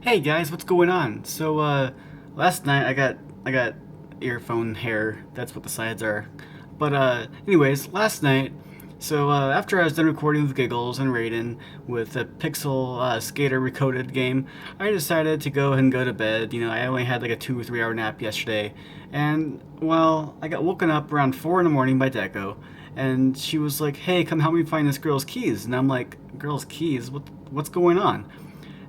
Hey guys, what's going on? Last night I got earphone hair. That's what the sides are. Anyways, last night, after I was done recording with Giggles and Raiden with a Pixel Skater Recoded game, I decided to go ahead and go to bed. I only had like a 2 or 3 hour nap yesterday, and well, I got woken up around 4 in the morning by Deko, and she was like, "Hey, come help me find this girl's keys." And I'm like, "Girl's keys? What's going on?"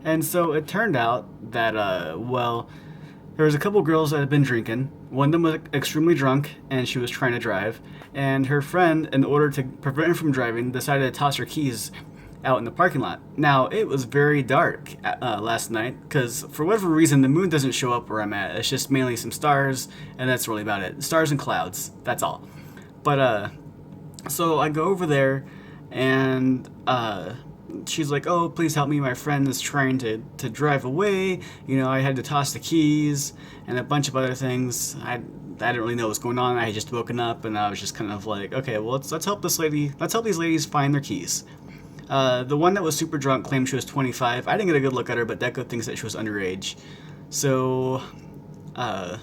And so it turned out that, there was a couple girls that had been drinking. One of them was extremely drunk, and she was trying to drive. And her friend, in order to prevent her from driving, decided to toss her keys out in the parking lot. Now, it was very dark last night, because for whatever reason, the moon doesn't show up where I'm at. It's just mainly some stars, and that's really about it. Stars and clouds, that's all. But, so I go over there, and she's like, "Oh, please help me. My friend is trying to drive away. I had to toss the keys and a bunch of other things. I didn't really know what was going on. I had just woken up, and I was just kind of like, okay, well, let's help this lady. Let's help these ladies find their keys." The one that was super drunk claimed she was 25. I didn't get a good look at her, but Deco thinks that she was underage. So, uh,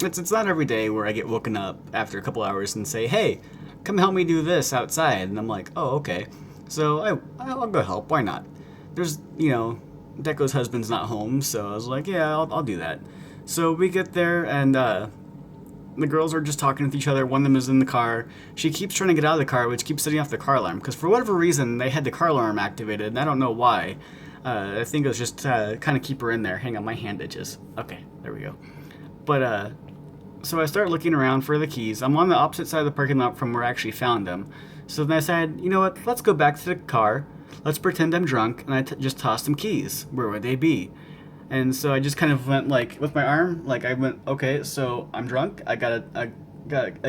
it's not every day where I get woken up after a couple hours and say, "Hey, come help me do this outside." And I'm like, "Oh, okay." So I'll go help. Why not? There's, Deco's husband's not home, so I was like, "Yeah, I'll do that." So we get there, and the girls are just talking with each other. One of them is in the car. She keeps trying to get out of the car, which keeps setting off the car alarm. Because for whatever reason, they had the car alarm activated, and I don't know why. I think it was just kind of keep her in there. Hang on, my hand itches. Okay, there we go. But so I start looking around for the keys. I'm on the opposite side of the parking lot from where I actually found them. So then I decided, you know what? Let's go back to the car. Let's pretend I'm drunk, and just toss some keys. Where would they be? And so I just kind of went like with my arm, like I went, okay, so I'm drunk. I got a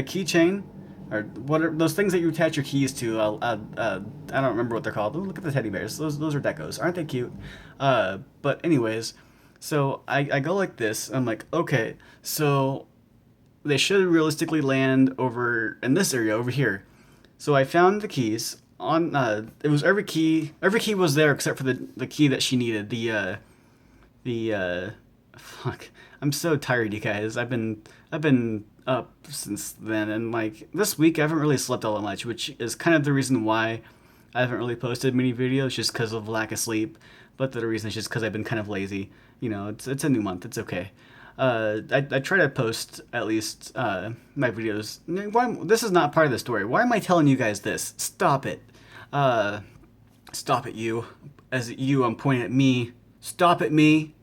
keychain, or what are those things that you attach your keys to? I don't remember what they're called. Ooh, look at the teddy bears. Those are Decos. Aren't they cute? But anyways, so I go like this. I'm like, okay, so they should realistically land over in this area over here. So I found the keys on. It was every key. Every key was there except for the key that she needed. The fuck. I'm so tired, you guys. I've been up since then, and like this week I haven't really slept all that much, which is kind of the reason why I haven't really posted many videos, just because of lack of sleep. But the other reason is just because I've been kind of lazy. It's a new month. It's okay. I try to post at least my videos. This is not part of the story. Why am I telling you guys this? Stop it. Uh, Stop it, you. As you, I'm pointing at me. Stop it, me.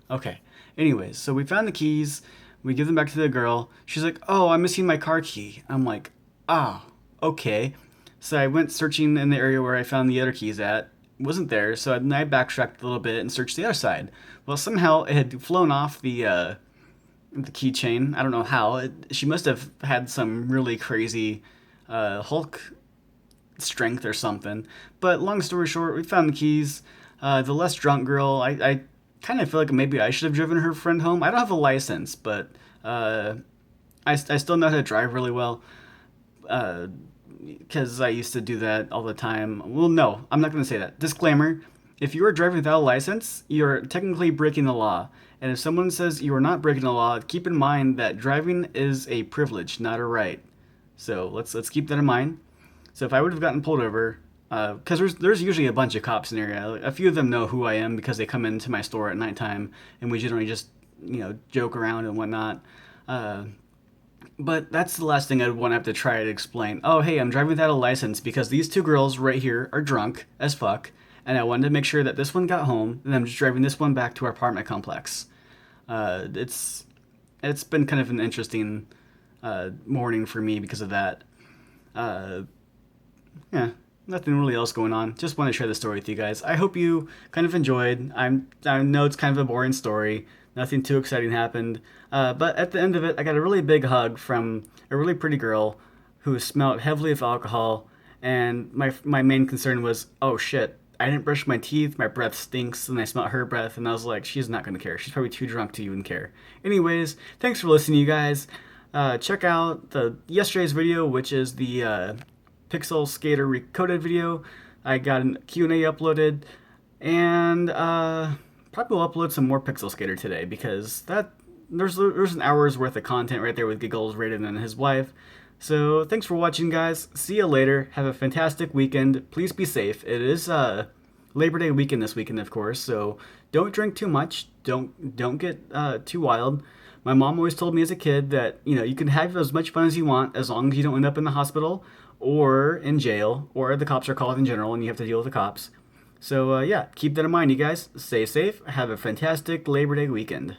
Okay. Anyways, so we found the keys. We give them back to the girl. She's like, "Oh, I'm missing my car key." I'm like, "Ah, okay." So I went searching in the area where I found the other keys at. It wasn't there, so then I backtracked a little bit and searched the other side. Well, somehow it had flown off the keychain. I don't know how. She must have had some really crazy Hulk strength or something. But long story short, we found the keys. The less drunk girl, I kind of feel like maybe I should have driven her friend home. I don't have a license, but I still know how to drive really well. Because I used to do that all the time. Well, no, I'm not going to say that. Disclaimer: if you are driving without a license, you're technically breaking the law. And if someone says you are not breaking the law, keep in mind that driving is a privilege, not a right. So let's keep that in mind. So if I would have gotten pulled over, because there's usually a bunch of cops in the area. A few of them know who I am because they come into my store at nighttime, and we generally just joke around and whatnot. Uh, but that's the last thing I'd want to have to try to explain. Oh, hey, I'm driving without a license because these two girls right here are drunk as fuck, and I wanted to make sure that this one got home, and I'm just driving this one back to our apartment complex. It's been kind of an interesting morning for me because of that. Uh, yeah, nothing really else going on. Just want to share the story with you guys. I hope you kind of enjoyed. I know it's kind of a boring story. Nothing too exciting happened. But at the end of it, I got a really big hug from a really pretty girl who smelled heavily of alcohol. And my main concern was, oh shit, I didn't brush my teeth. My breath stinks, and I smelled her breath. And I was like, she's not gonna care. She's probably too drunk to even care. Anyways, thanks for listening, you guys. Check out the yesterday's video, which is the Pixel Skater Recoded video. I got a Q&A uploaded, and probably will upload some more Pixel Skater today because there's an hour's worth of content right there with Giggles rated than his wife. So thanks for watching, guys. See you later. Have a fantastic weekend. Please be safe. It is Labor Day weekend this weekend, of course. So don't drink too much. Don't get too wild. My mom always told me as a kid that you can have as much fun as you want as long as you don't end up in the hospital or in jail or the cops are called in general and you have to deal with the cops. So yeah, keep that in mind, you guys. Stay safe. Have a fantastic Labor Day weekend.